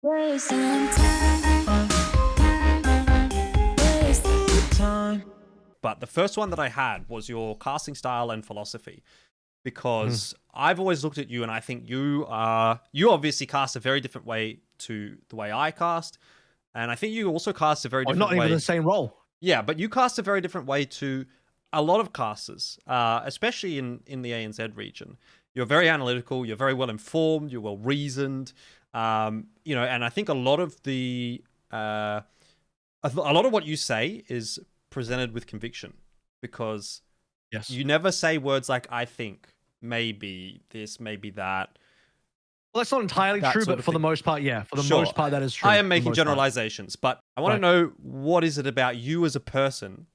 Wasting time. Wasting time. But the first one that I had was your casting style and philosophy, because I've always looked at you and I think you obviously cast a very different way to the way I cast, and I think you also cast a very different Not way. even the same role. Yeah, but you cast a very different way to a lot of casters, especially in the ANZ region. You're very analytical. You're very well informed. You're well reasoned. And I think a lot of a lot of what you say is presented with conviction, because Yes. you never say words like "I think," "maybe this," "maybe that." Well, that's not entirely That true, sort but of for the thing. most part, yeah. For the Sure, most part, that is true. I am for the making most part. generalizations, but I want to know, what is it about you as a person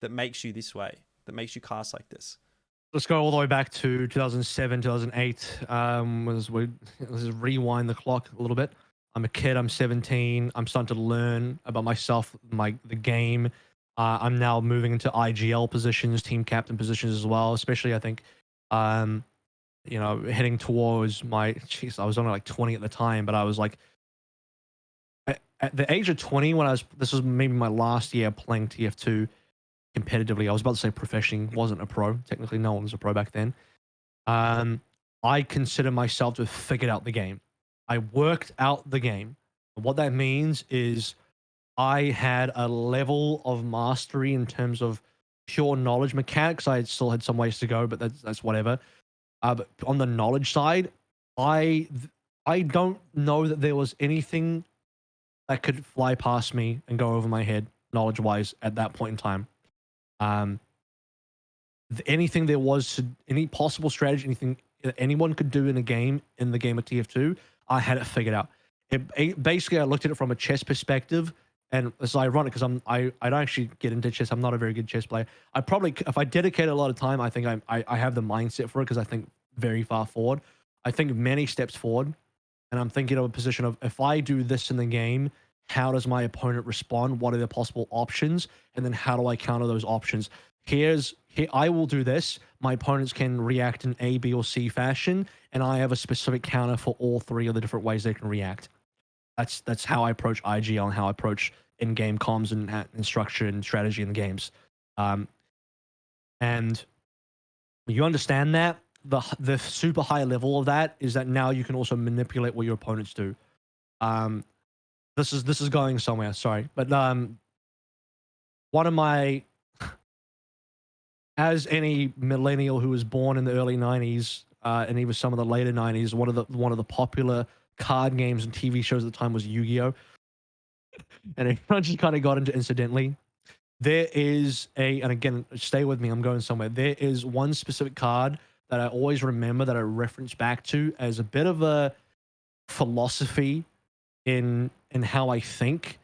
that makes you this way, that makes you cast like this? Let's go all the way back to 2007, 2008. Let's just rewind the clock a little bit. I'm a kid. I'm 17. I'm starting to learn about myself, the game. I'm now moving into IGL positions, team captain positions as well. Especially, I think, heading towards I was only like 20 at the time, but I was like, at the age of 20 this was maybe my last year playing TF2 competitively. I was about to say professionally, wasn't a pro. Technically, no one was a pro back then. I consider myself to have figured out the game. I worked out the game. And what that means is I had a level of mastery in terms of pure knowledge. Mechanics, I still had some ways to go, but that's whatever. But on the knowledge side, I don't know that there was anything that could fly past me and go over my head knowledge-wise at that point in time. Anything there was, any possible strategy, anything that anyone could do in the game of TF2, I had it figured out. Basically, I looked at it from a chess perspective, and it's ironic because I don't actually get into chess. I'm not a very good chess player. I probably, if I dedicate a lot of time, I think I have the mindset for it, because I think very far forward. I think many steps forward, and I'm thinking of a position of, if I do this in the game, how does my opponent respond? What are the possible options? And then how do I counter those options? Here, I will do this. My opponents can react in A, B, or C fashion, and I have a specific counter for all three of the different ways they can react. That's how I approach IGL and how I approach in-game comms and structure and strategy in the games. And you understand that, the super high level of that is that now you can also manipulate what your opponents do. This is going somewhere, sorry. But one of my, as any millennial who was born in the early 90s, and even some of the later 90s, one of the popular card games and TV shows at the time was Yu-Gi-Oh! And everyone just kind of got into incidentally. There is and again, stay with me, I'm going somewhere. There is one specific card that I always remember, that I reference back to as a bit of a philosophy in how I think,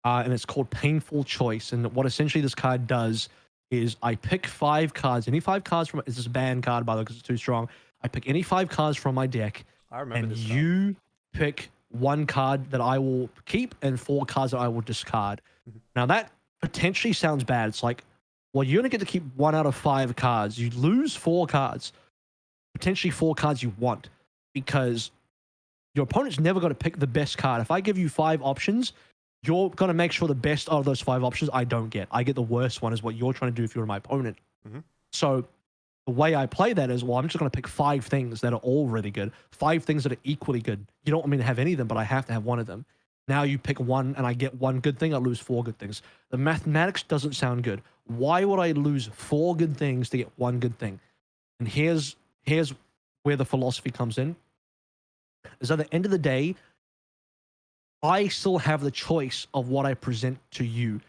and it's called Painful Choice. And what essentially this card does is I pick 5 cards, any 5 cards from, it's this banned card by the way because it's too strong. I pick any 5 cards from my deck, I remember and this you pick 1 card that I will keep and 4 cards that I will discard. Now that potentially sounds bad. It's like, well, you only get to keep 1 out of 5 cards. You lose 4 cards, potentially 4 cards you want, because your opponent's never going to pick the best card. If I give you 5 options, you're going to make sure the best out of those 5 options I don't get. I get the worst one, is what you're trying to do if you're my opponent. So the way I play that is, well, I'm just going to pick 5 things that are all really good, 5 things that are equally good. You don't want me to have any of them, but I have to have one of them. Now you pick 1 and I get 1 good thing, I lose 4 good things. The mathematics doesn't sound good. Why would I lose 4 good things to get 1 good thing? And here's where the philosophy comes in. Is at the end of the day, I still have the choice of what I present to you.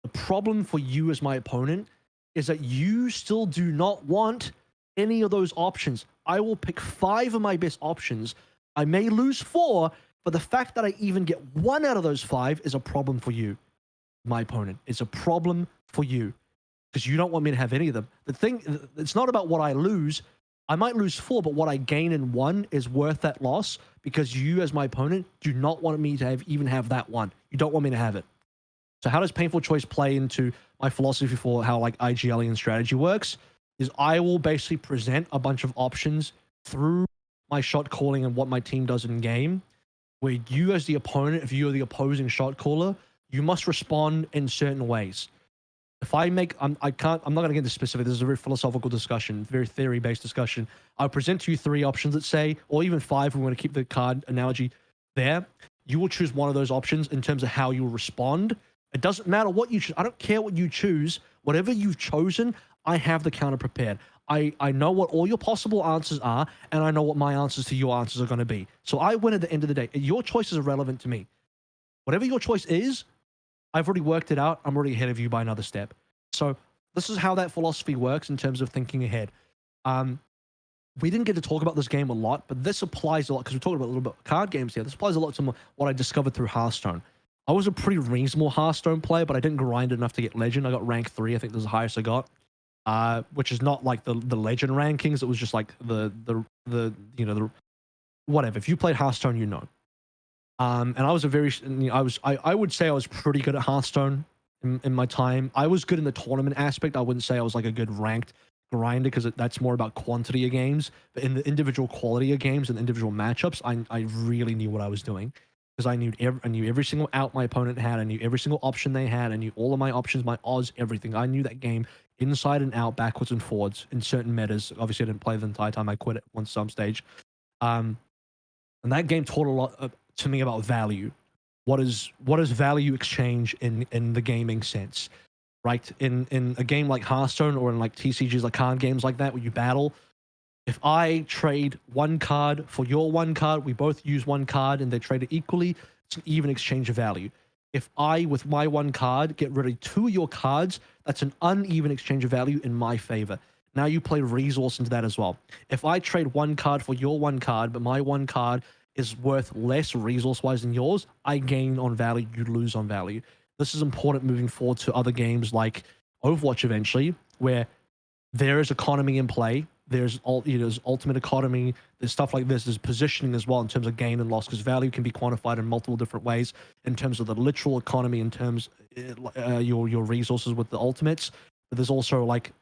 The problem for you as my opponent is that you still do not want any of those options. I will pick 5 of my best options. I may lose 4, but the fact that I even get 1 out of those 5 is a problem for you, my opponent. It's a problem for you because you don't want me to have any of them. The thing, it's not about what I lose. I might lose 4, but what I gain in 1 is worth that loss because you, as my opponent, do not want me to even have that 1. You don't want me to have it. So how does Painful Choice play into my philosophy for how like IGL strategy works? Is I will basically present a bunch of options through my shot calling and what my team does in game. where you as the opponent, if you're the opposing shot caller, you must respond in certain ways. If I make, I'm not going to get into specific. This is a very philosophical discussion, very theory-based discussion. I'll present to you 3 options, let's say, or even 5. We want to keep the card analogy there. You will choose one of those options in terms of how you will respond. It doesn't matter what you choose. I don't care what you choose. Whatever you've chosen, I have the counter prepared. I know what all your possible answers are, and I know what my answers to your answers are going to be. So I win at the end of the day. Your choice is irrelevant to me. Whatever your choice is, I've already worked it out. I'm already ahead of you by another step. So this is how that philosophy works in terms of thinking ahead. We didn't get to talk about this game a lot, but this applies a lot because we're talking about a little bit of card games here. This applies a lot to what I discovered through Hearthstone. I was a pretty reasonable Hearthstone player, but I didn't grind enough to get Legend. I got rank 3. I think that's the highest I got. Which is not like the Legend rankings. It was just like the whatever. If you played Hearthstone, you know. And I was I would say I was pretty good at Hearthstone in my time. I was good in the tournament aspect. I wouldn't say I was like a good ranked grinder because that's more about quantity of games. But in the individual quality of games and individual matchups, I really knew what I was doing because I knew every single out my opponent had. I knew every single option they had. I knew all of my options, my odds, everything. I knew that game inside and out, backwards and forwards in certain metas. Obviously, I didn't play the entire time. I quit at some stage. And that game taught a lot to me about value. What is value exchange in the gaming sense, right? In a game like Hearthstone or in like TCGs, like card games like that, where you battle, if I trade 1 card for your 1 card, we both use 1 card and they trade it equally, it's an even exchange of value. If I, with my 1 card, get rid of 2 of your cards, that's an uneven exchange of value in my favor. Now you play resource into that as well. If I trade 1 card for your 1 card, but my 1 card is worth less resource-wise than yours, I gain on value, you lose on value. This is important moving forward to other games like Overwatch eventually, where there is economy in play. There's ultimate economy. There's stuff like this. There's positioning as well in terms of gain and loss, because value can be quantified in multiple different ways in terms of the literal economy, in terms your resources with the ultimates. But there's also like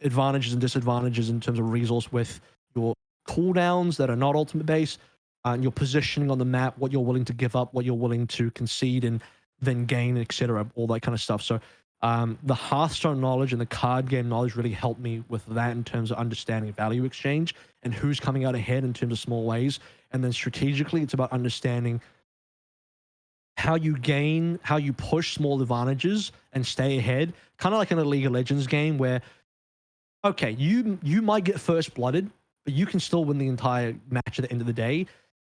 advantages and disadvantages in terms of resource with your cooldowns that are not ultimate based, and your positioning on the map, what you're willing to give up, what you're willing to concede and then gain, etc. All that kind of stuff. So the Hearthstone knowledge and the card game knowledge really helped me with that in terms of understanding value exchange and who's coming out ahead in terms of small ways. And then strategically, it's about understanding how you gain, how you push small advantages and stay ahead. Kind of like in a League of Legends game where, okay, you might get first blooded, but you can still win the entire match at the end of the day.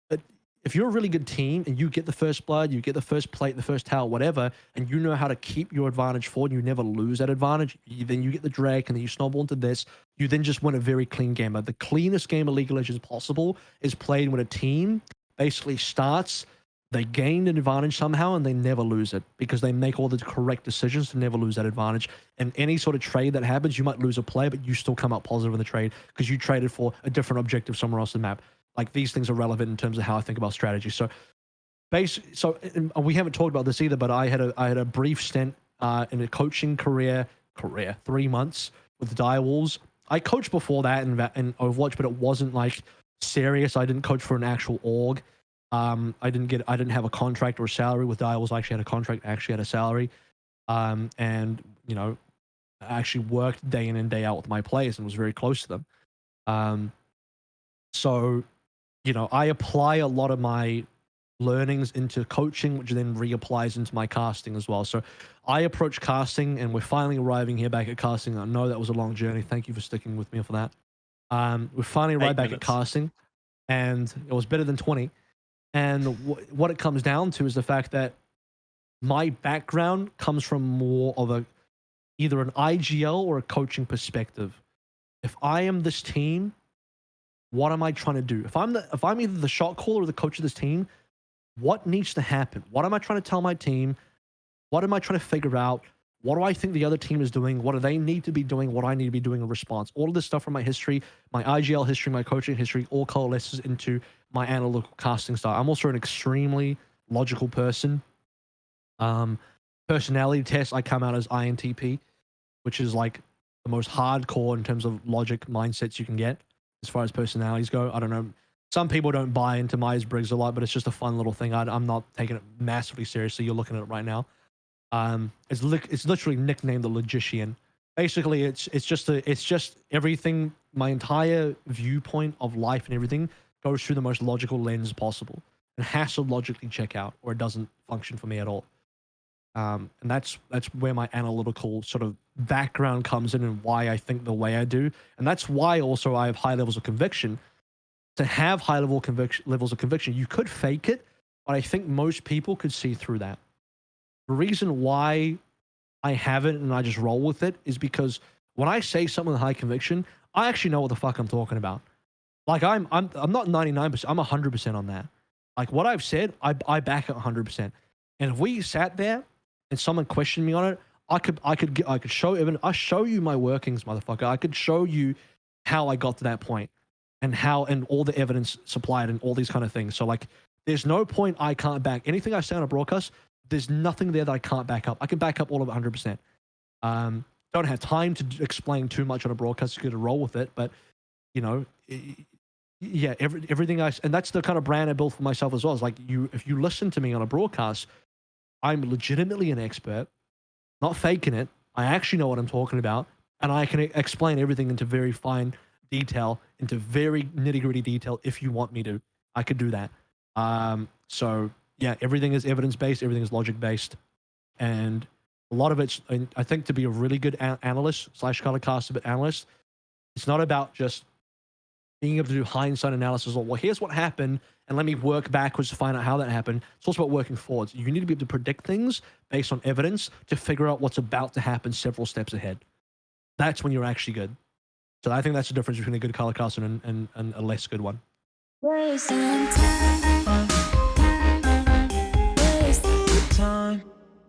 But if you're a really good team and you get the first blood, you get the first plate, the first tower, whatever, and you know how to keep your advantage forward, and you never lose that advantage, then you get the Drake and then you snowball into this, you then just win a very clean game. But the cleanest game of League of Legends possible is played when a team basically starts, they gain an advantage somehow and they never lose it because they make all the correct decisions to never lose that advantage. And any sort of trade that happens, you might lose a player, but you still come out positive in the trade because you traded for a different objective somewhere else on the map. Like, these things are relevant in terms of how I think about strategy. So we haven't talked about this either, but I had a brief stint in a coaching career, 3 months with the Direwolves. I coached before that in Overwatch, but it wasn't like serious. I didn't coach for an actual org. I didn't have a contract or a salary with Direwolves. I actually had a contract, I actually had a salary. And you know, I actually worked day in and day out with my players and was very close to them. So, you know, I apply a lot of my learnings into coaching, which then reapplies into my casting as well. So I approach casting, and we're finally arriving here back at casting. I know that was a long journey. Thank you for sticking with me for that. We're finally right back at casting, and it was better than 20. And what it comes down to is the fact that my background comes from more of either an IGL or a coaching perspective. If I am this team, what am I trying to do? If I'm either the shot caller or the coach of this team, what needs to happen? What am I trying to tell my team? What am I trying to figure out? What do I think the other team is doing? What do they need to be doing? What do I need to be doing in response? All of this stuff from my history, my IGL history, my coaching history, all coalesces into my analytical casting style. I'm also an extremely logical person. Personality test, I come out as INTP, which is like the most hardcore in terms of logic mindsets you can get as far as personalities go. I don't know. some people don't buy into Myers-Briggs a lot, but it's just a fun little thing. I'm not taking it massively seriously. You're looking at it right now. It's literally nicknamed the Logician. Basically, it's just everything. My entire viewpoint of life and everything goes through the most logical lens possible and has to logically check out, or it doesn't function for me at all. And that's where my analytical sort of background comes in and why I think the way I do, and that's why also I have high levels of conviction. To have high levels of conviction, you could fake it, but I think most people could see through that. The reason why I have it and I just roll with it is because when I say something with high conviction, I actually know what the fuck I'm talking about. Like I'm not 99%, I'm 100% on that. Like what I've said, I back it 100%. And if we sat there and someone questioned me on it, I could show evidence. I show you my workings, motherfucker. I could show you how I got to that point and all the evidence supplied and all these kind of things. So like, there's no point I can't back anything I say on a broadcast. There's nothing there that I can't back up. I can back up all of it 100%. Don't have time to explain too much on a broadcast. You got to roll with it, but you know, yeah, everything and that's the kind of brand I built for myself as well. Is like if you listen to me on a broadcast, I'm legitimately an expert, not faking it. I actually know what I'm talking about, and I can explain everything into very fine detail, into very nitty-gritty detail. If you want me to, I could do that. So yeah, everything is evidence-based, everything is logic-based, and a lot of it's, I think, to be a really good analyst / color caster analyst, it's not about just being able to do hindsight analysis or, well, here's what happened, and let me work backwards to find out how that happened. It's also about working forwards. You need to be able to predict things based on evidence to figure out what's about to happen several steps ahead. That's when you're actually good. So I think that's the difference between a good color caster and a less good one. Wasting time.